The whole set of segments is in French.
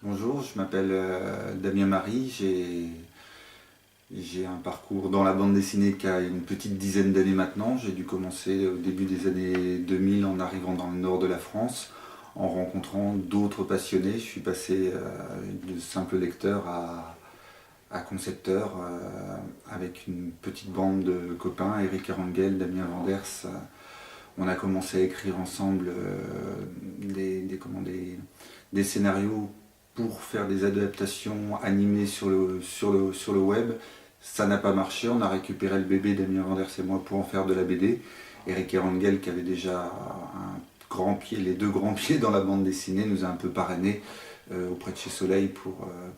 Bonjour, je m'appelle Damien Marie, j'ai un parcours dans la bande dessinée qui a une petite dizaine d'années maintenant. J'ai dû commencer au début des années 2000 en arrivant dans le nord de la France, en rencontrant d'autres passionnés. Je suis passé de simple lecteur à concepteur avec une petite bande de copains, Eric Erangel, Damien Vanders. On a commencé à écrire ensemble des scénarios pour faire des adaptations animées sur le web. Ça n'a pas marché, on a récupéré le bébé Damien Vanders et moi pour en faire de la BD. Eric Erangel, qui avait déjà un grand pied, les deux grands pieds dans la bande dessinée, nous a un peu parrainé auprès de chez Soleil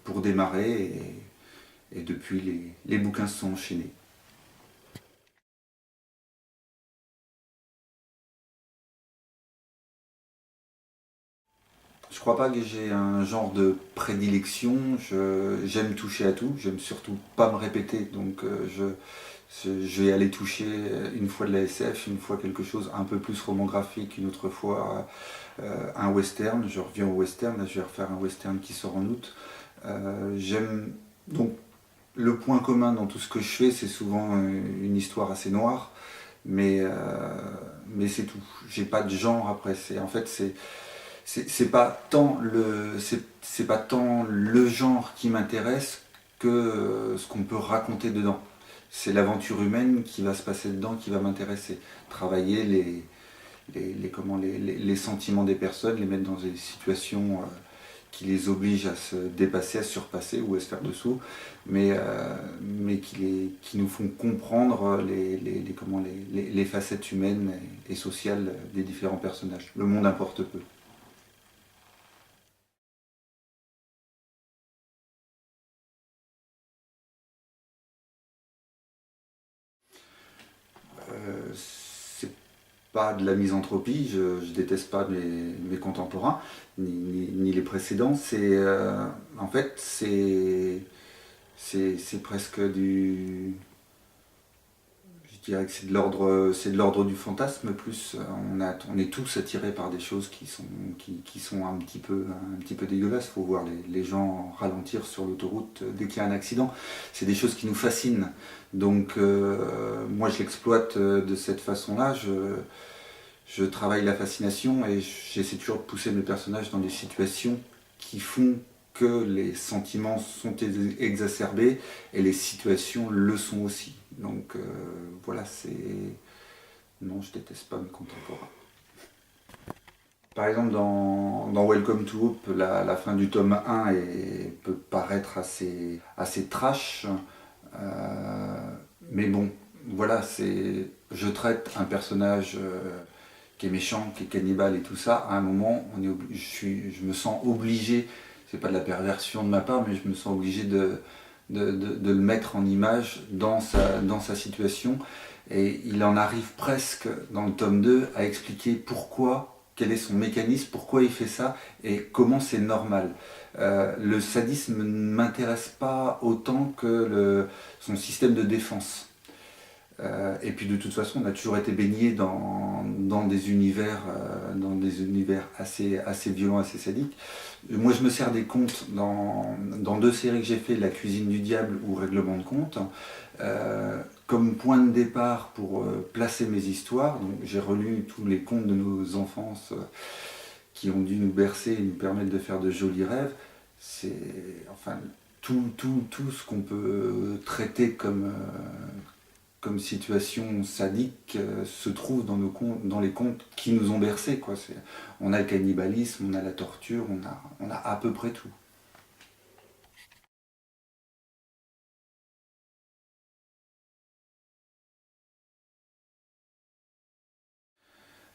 pour démarrer. Et depuis, les bouquins se sont enchaînés. Je crois pas que j'ai un genre de prédilection. J'aime toucher à tout. J'aime surtout pas me répéter. Donc je vais aller toucher une fois de la SF, une fois quelque chose un peu plus roman graphique, une autre fois un western. Je reviens au western. Là, je vais refaire un western qui sort en août. J'aime donc le point commun dans tout ce que je fais, c'est souvent une histoire assez noire, mais mais c'est tout. J'ai pas de genre après. C'est pas tant c'est pas tant le genre qui m'intéresse que ce qu'on peut raconter dedans. C'est l'aventure humaine qui va se passer dedans qui va m'intéresser. Travailler les sentiments des personnes, les mettre dans des situations qui les obligent à se dépasser, à se surpasser ou à se faire dessous, mais qui nous font comprendre les facettes humaines et sociales des différents personnages. Le monde importe peu. C'est pas de la misanthropie, je déteste pas mes contemporains, ni les précédents. En fait, c'est presque je dirais que c'est de l'ordre du fantasme plus. On est tous attirés par des choses qui sont un petit peu dégueulasses. Il faut voir les gens ralentir sur l'autoroute dès qu'il y a un accident. C'est des choses qui nous fascinent. Donc moi je l'exploite de cette façon-là. Je travaille la fascination et j'essaie toujours de pousser mes personnages dans des situations qui font que les sentiments sont exacerbés et les situations le sont aussi. Donc voilà, c'est... Non, je déteste pas mes contemporains. Par exemple, dans Welcome to Hope, la fin du tome 1 peut paraître assez trash, mais bon, voilà, je traite un personnage qui est méchant, qui est cannibale et tout ça. À un moment, je me sens obligé, c'est pas de la perversion de ma part, mais je me sens obligé de le mettre en image dans sa situation. Et il en arrive presque dans le tome 2 à expliquer pourquoi, quel est son mécanisme, pourquoi il fait ça et comment c'est normal. Le sadisme ne m'intéresse pas autant que son système de défense. Et puis de toute façon, on a toujours été baigné dans des univers assez violents, assez sadiques. Moi, je me sers des contes dans deux séries que j'ai fait, La cuisine du diable ou Règlement de compte, comme point de départ pour placer mes histoires. Donc, j'ai relu tous les contes de nos enfances qui ont dû nous bercer et nous permettre de faire de jolis rêves. C'est enfin tout ce qu'on peut traiter comme situation sadique se trouve dans les contes qui nous ont bercés. Quoi. On a le cannibalisme, on a la torture, on a à peu près tout.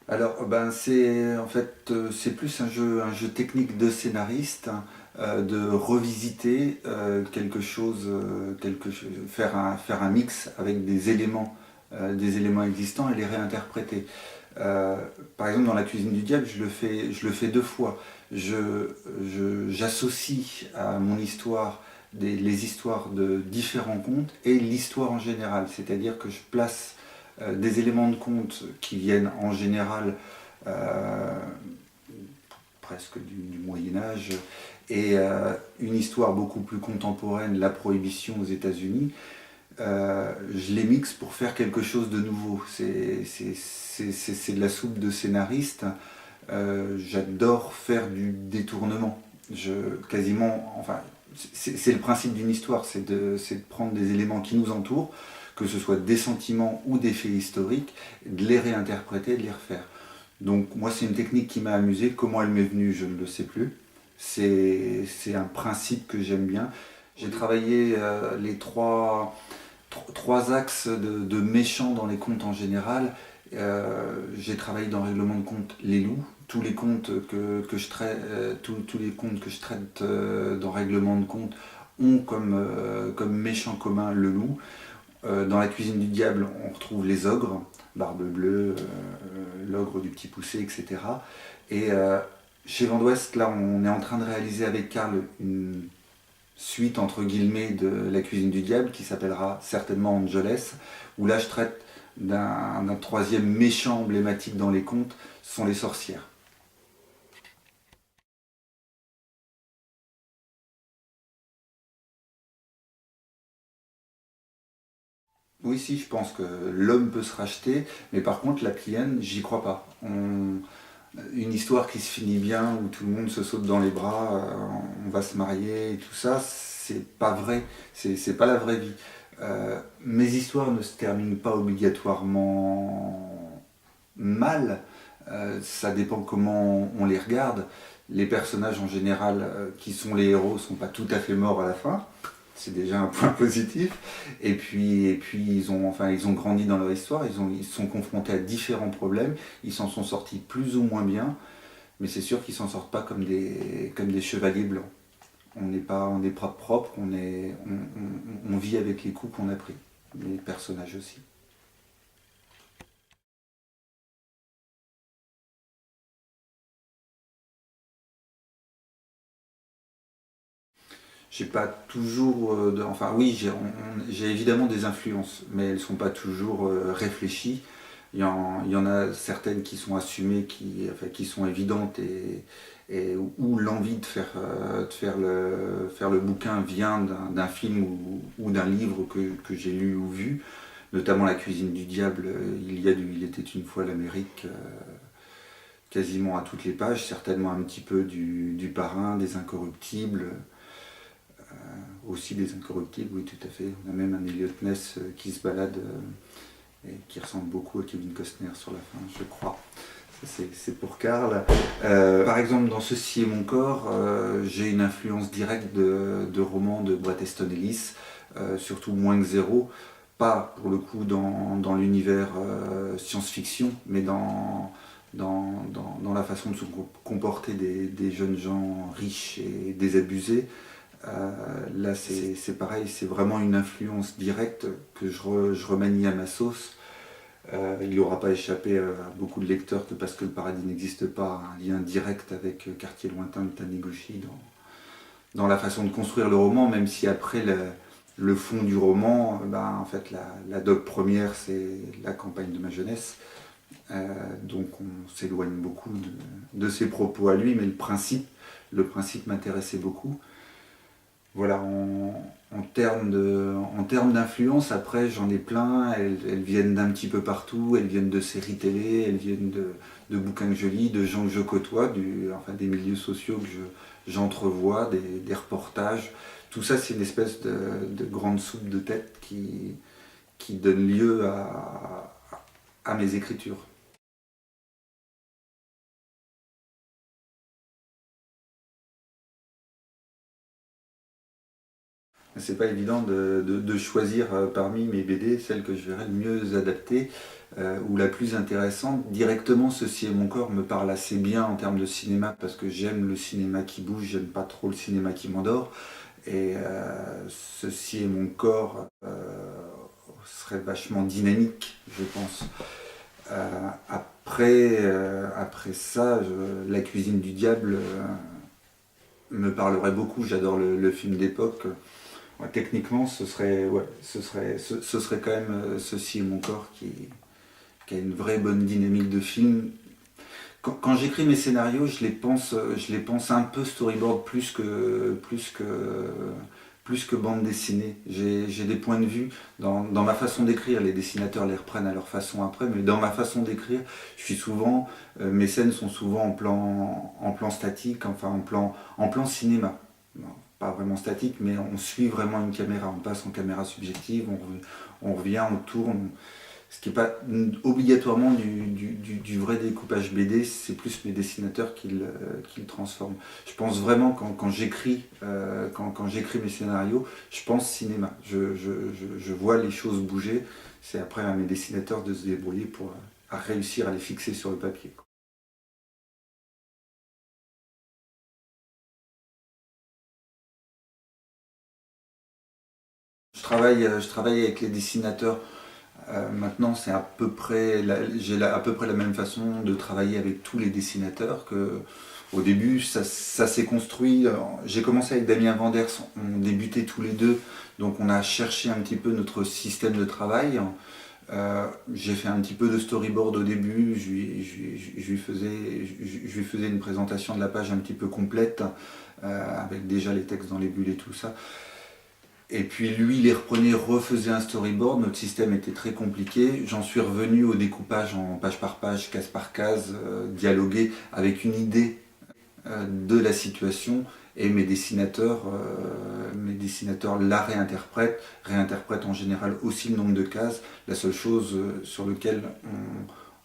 Alors, ben, c'est plus un jeu technique de scénariste, hein, de revisiter faire un mix avec des éléments existants et les réinterpréter. Euh, Par exemple, dans La cuisine du diable, je le fais deux fois. J'associe à mon histoire les histoires de différents contes et l'histoire en général. C'est-à-dire que je place des éléments de conte qui viennent en général euh, presque du Moyen-Âge, et une histoire beaucoup plus contemporaine, la Prohibition aux États-Unis. Je les mixe pour faire quelque chose de nouveau. C'est de la soupe de scénariste. J'adore faire du détournement. Enfin, c'est le principe d'une histoire, c'est de prendre des éléments qui nous entourent, que ce soit des sentiments ou des faits historiques, de les réinterpréter, de les refaire. Donc moi c'est une technique qui m'a amusé. Comment elle m'est venue, je ne le sais plus. C'est un principe que j'aime bien. J'ai travaillé les trois axes de méchants dans les contes en général. J'ai travaillé dans Règlement de compte les loups. Tous les contes que je traite, tous les contes que je traite dans Règlement de compte ont comme méchant commun le loup. Dans La cuisine du diable, on retrouve les ogres, Barbe Bleue, l'ogre du Petit Poucet, etc. Et chez Vent d'Ouest, là, on est en train de réaliser avec Karl une suite entre guillemets de La cuisine du diable qui s'appellera certainement Angeles, où là je traite d'un troisième méchant emblématique dans les contes, ce sont les sorcières. Oui, si, je pense que l'homme peut se racheter, mais par contre la plienne, j'y crois pas. Une histoire qui se finit bien, où tout le monde se saute dans les bras, on va se marier et tout ça, c'est pas vrai, c'est pas la vraie vie. Mes histoires ne se terminent pas obligatoirement mal, ça dépend comment on les regarde. Les personnages en général qui sont les héros sont pas tout à fait morts à la fin, c'est déjà un point positif. Et puis ils ont grandi dans leur histoire, ils se sont confrontés à différents problèmes, ils s'en sont sortis plus ou moins bien, mais c'est sûr qu'ils s'en sortent pas comme des chevaliers blancs. On n'est pas propre, on vit avec les coups qu'on a pris, les personnages aussi. J'ai pas toujours. Enfin, oui, j'ai évidemment des influences, mais elles sont pas toujours réfléchies. Il y en a certaines qui sont assumées, enfin, qui sont évidentes et où l'envie de faire le bouquin vient d'un film ou d'un livre que j'ai lu ou vu, notamment La cuisine du diable. Il était une fois l'Amérique, quasiment à toutes les pages, certainement un petit peu du Parrain, des Incorruptibles. Aussi des Incorruptibles, oui, tout à fait. On a même un Elliot Ness qui se balade et qui ressemble beaucoup à Kevin Costner sur la fin, je crois. C'est pour Karl. Par exemple, dans Ceci est mon corps, j'ai une influence directe de romans de Bret Easton Ellis, surtout Moins que zéro. Pas pour le coup dans l'univers science-fiction, mais dans la façon de se comporter des jeunes gens riches et désabusés. Là, c'est pareil, c'est vraiment une influence directe que je remanie à ma sauce. Il n'aura pas échappé à beaucoup de lecteurs que Parce que le paradis n'existe pas, un lien direct avec Quartier lointain de Taniguchi dans la façon de construire le roman, même si après le fond du roman, en fait, la doc première, c'est la campagne de ma jeunesse. Donc on s'éloigne beaucoup de ses propos à lui, mais le principe m'intéressait beaucoup. Voilà, en termes d'influence, après j'en ai plein, elles viennent d'un petit peu partout, elles viennent de séries télé, elles viennent de bouquins que je lis, de gens que je côtoie, enfin, des milieux sociaux que j'entrevois, des reportages. Tout ça, c'est une espèce de grande soupe de tête qui donne lieu à mes écritures. C'est pas évident de choisir parmi mes BD celle que je verrais le mieux adaptée ou la plus intéressante. Directement, Ceci est mon corps me parle assez bien en termes de cinéma parce que j'aime le cinéma qui bouge, j'aime pas trop le cinéma qui m'endort. Et Ceci est mon corps serait vachement dynamique, je pense. Après ça, La cuisine du diable me parlerait beaucoup. J'adore le film d'époque. Ouais, techniquement, ce serait quand même Ceci est mon corps qui a une vraie bonne dynamique de film Quand j'écris mes scénarios, je les pense un peu storyboard plus que bande dessinée. J'ai des points de vue dans ma façon d'écrire. Les dessinateurs les reprennent à leur façon après, mais dans ma façon d'écrire, mes scènes sont souvent en plan statique, enfin en plan cinéma. Non, pas vraiment statique, mais on suit vraiment une caméra. On passe en caméra subjective, on revient, on tourne. Ce qui n'est pas obligatoirement du vrai découpage BD, c'est plus mes dessinateurs qui le transforment. Je pense vraiment quand j'écris mes scénarios, je pense cinéma. Je vois les choses bouger. C'est après à mes dessinateurs de se débrouiller pour à réussir à les fixer sur le papier. Je travaille avec les dessinateurs. Maintenant, c'est à peu près, à peu près la même façon de travailler avec tous les dessinateurs que au début, ça s'est construit. J'ai commencé avec Damien Wanders, on débutait tous les deux, donc on a cherché un petit peu notre système de travail. J'ai fait un petit peu de storyboard au début, je lui faisais une présentation de la page un petit peu complète, avec déjà les textes dans les bulles et tout ça. Et puis lui, il les reprenait, refaisait un storyboard. Notre système était très compliqué. J'en suis revenu au découpage en page par page, case par case, dialogué avec une idée de la situation. Et mes dessinateurs la réinterprètent en général aussi le nombre de cases. La seule chose sur laquelle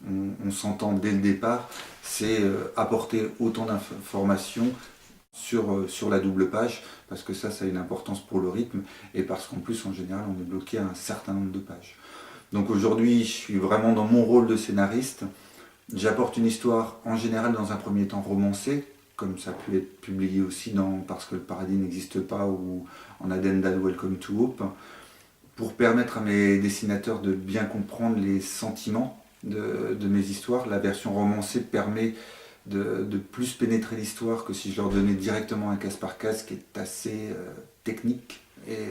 on s'entend dès le départ, c'est apporter autant d'informations sur la double page, parce que ça a une importance pour le rythme, et parce qu'en plus, en général, on est bloqué à un certain nombre de pages. Donc aujourd'hui, je suis vraiment dans mon rôle de scénariste. J'apporte une histoire, en général, dans un premier temps romancée, comme ça a pu être publié aussi dans Parce que le paradis n'existe pas ou en Addendal Welcome to Hope, pour permettre à mes dessinateurs de bien comprendre les sentiments de mes histoires. La version romancée permet de plus pénétrer l'histoire que si je leur donnais directement un case par case, qui est assez technique et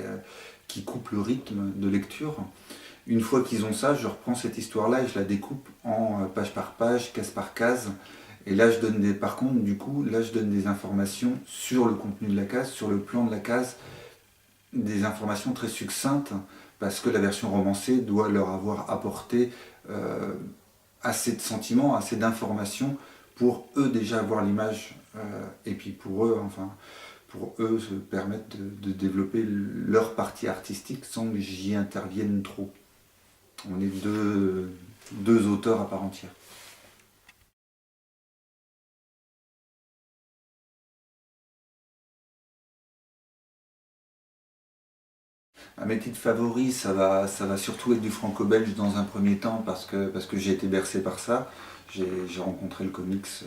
qui coupe le rythme de lecture. Une fois qu'ils ont ça, je reprends cette histoire-là et je la découpe en page par page, case par case. Et là, par contre, du coup, là, je donne des informations sur le contenu de la case, sur le plan de la case, des informations très succinctes, parce que la version romancée doit leur avoir apporté assez de sentiments, assez d'informations pour eux déjà avoir l'image, et puis pour eux se permettre de développer leur partie artistique sans que j'y intervienne trop. On est deux auteurs à part entière. Mes titres favoris, ça va surtout être du franco-belge dans un premier temps parce que j'ai été bercé par ça. J'ai rencontré le comics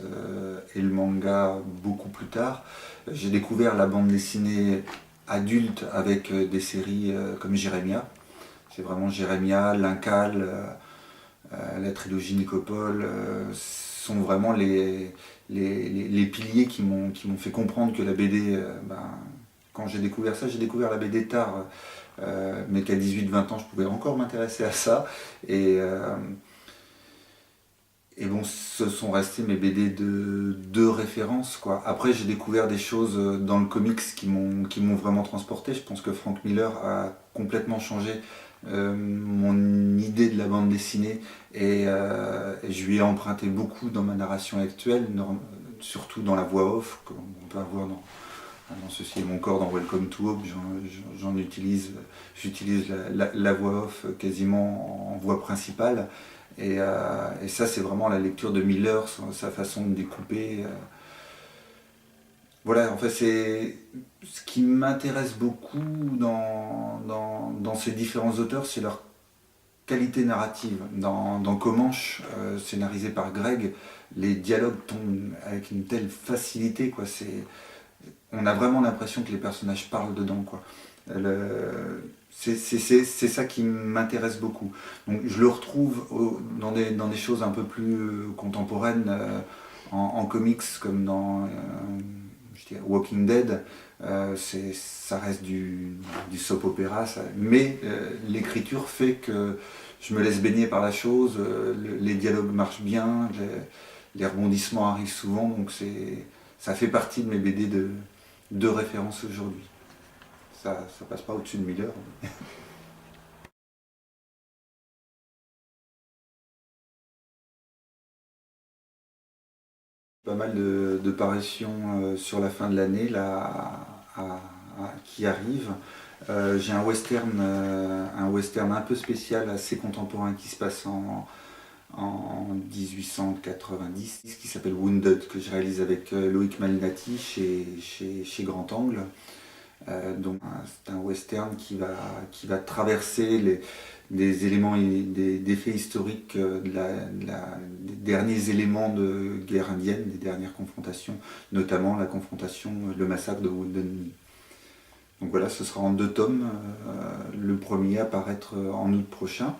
et le manga beaucoup plus tard. J'ai découvert la bande dessinée adulte avec des séries comme Jérémia. C'est vraiment Jérémia, Linkal, la trilogie Nicopole sont vraiment les piliers qui m'ont fait comprendre que la BD, quand j'ai découvert ça, j'ai découvert la BD tard, mais qu'à 18-20 ans, je pouvais encore m'intéresser à ça. Et bon, ce sont restés mes BD de référence, quoi. Après, j'ai découvert des choses dans le comics qui m'ont vraiment transporté. Je pense que Frank Miller a complètement changé mon idée de la bande dessinée et je lui ai emprunté beaucoup dans ma narration actuelle, surtout dans la voix off, qu'on peut avoir dans Ceci est mon corps, dans Welcome to Hope. J'utilise la voix off quasiment en voix principale. Et ça, c'est vraiment la lecture de Miller, sa façon de découper. Voilà, en fait, c'est ce qui m'intéresse beaucoup dans ces différents auteurs, c'est leur qualité narrative. Dans Comanche, scénarisé par Greg, les dialogues tombent avec une telle facilité, quoi. On a vraiment l'impression que les personnages parlent dedans, quoi. C'est ça qui m'intéresse beaucoup. Donc je le retrouve dans des choses un peu plus contemporaines, en comics, comme dans je dirais Walking Dead. Ça reste du soap opéra, mais l'écriture fait que je me laisse baigner par la chose, les dialogues marchent bien, les rebondissements arrivent souvent, donc ça fait partie de mes BD de référence aujourd'hui. Ça passe pas au-dessus de 1000 heures. Pas mal de parutions sur la fin de l'année là, qui arrivent. J'ai un western un peu spécial, assez contemporain, qui se passe en 1890, qui s'appelle Wounded, que je réalise avec Loïc Malinati chez Grand Angle. Donc c'est un western qui va traverser des éléments, des faits historiques, des derniers éléments de guerre indienne, des dernières confrontations, notamment la confrontation, le massacre de Wounded Knee. Donc voilà, ce sera en 2 tomes, le premier à paraître en août prochain.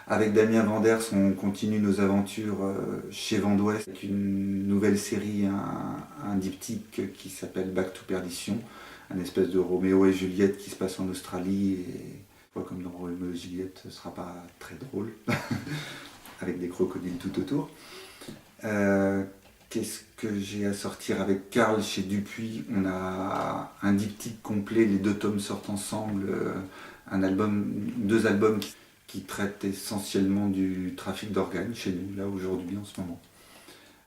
Avec Damien Vanders, on continue nos aventures chez Vent d'Ouest avec une nouvelle série, un diptyque qui s'appelle Back to Perdition, un espèce de Roméo et Juliette qui se passe en Australie, et comme dans Roméo et Juliette, ce ne sera pas très drôle, avec des crocodiles tout autour. Qu'est-ce que j'ai à sortir avec Karl chez Dupuis? On a un diptyque complet, les 2 tomes sortent ensemble, 2 albums qui traitent essentiellement du trafic d'organes chez nous, là aujourd'hui en ce moment.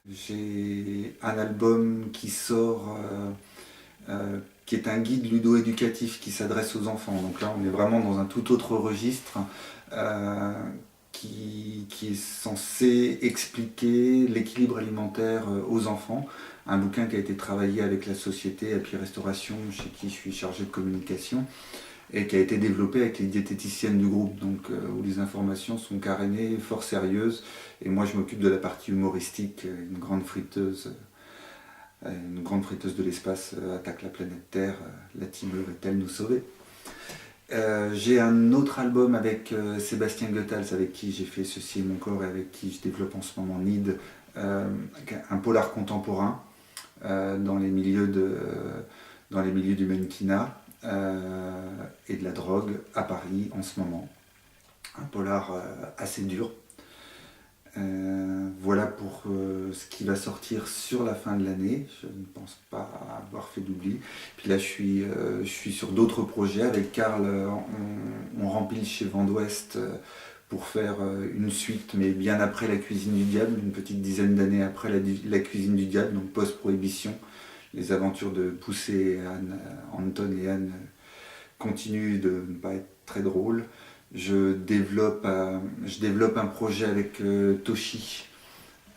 J'ai un album qui sort, qui est un guide ludo-éducatif qui s'adresse aux enfants. Donc là on est vraiment dans un tout autre registre, qui est censé expliquer l'équilibre alimentaire aux enfants. Un bouquin qui a été travaillé avec la société Happy Restauration, chez qui je suis chargé de communication, et qui a été développé avec les diététiciennes du groupe, donc où les informations sont carénées, fort sérieuses, et moi je m'occupe de la partie humoristique. Une grande friteuse de l'espace attaque la planète Terre, la team va-t-elle nous sauver? J'ai un autre album avec Sébastien Goethals, avec qui j'ai fait Ceci est mon corps et avec qui je développe en ce moment Need, un polar contemporain dans les milieux du mannequinat et de la drogue à Paris en ce moment. Un polar assez dur. Voilà pour ce qui va sortir sur la fin de l'année. Je ne pense pas avoir fait d'oubli. Puis là, je suis sur d'autres projets. Avec Karl, on remplit chez Vent d'Ouest pour faire une suite, mais bien après La Cuisine du Diable, une petite dizaine d'années après la Cuisine du Diable, donc post-prohibition. Les aventures de Poussé et Anne, Anton et Anne continuent de ne pas être très drôles. Je développe un projet avec Toshi,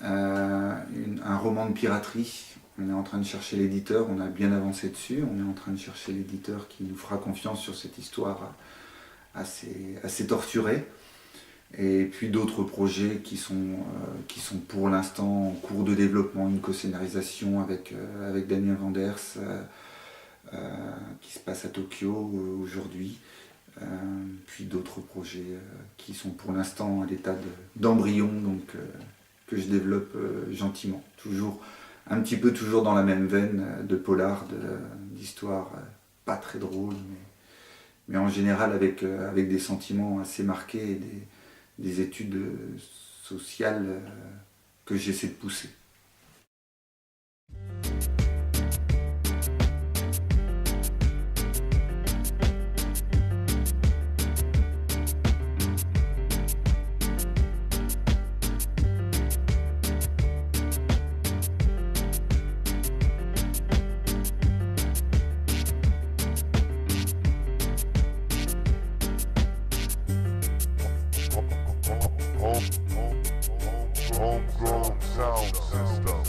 un roman de piraterie. On est en train de chercher l'éditeur, on a bien avancé dessus, on est en train de chercher l'éditeur qui nous fera confiance sur cette histoire assez torturée. Et puis d'autres projets qui sont pour l'instant en cours de développement, une co-scénarisation avec Damien Vanders qui se passe à Tokyo aujourd'hui. Puis d'autres projets qui sont pour l'instant à l'état d'embryon, donc que je développe gentiment. Un petit peu toujours dans la même veine de polar, d'histoire pas très drôle, mais en général avec des sentiments assez marqués et des études sociales que j'essaie de pousser. Homegrown sound system.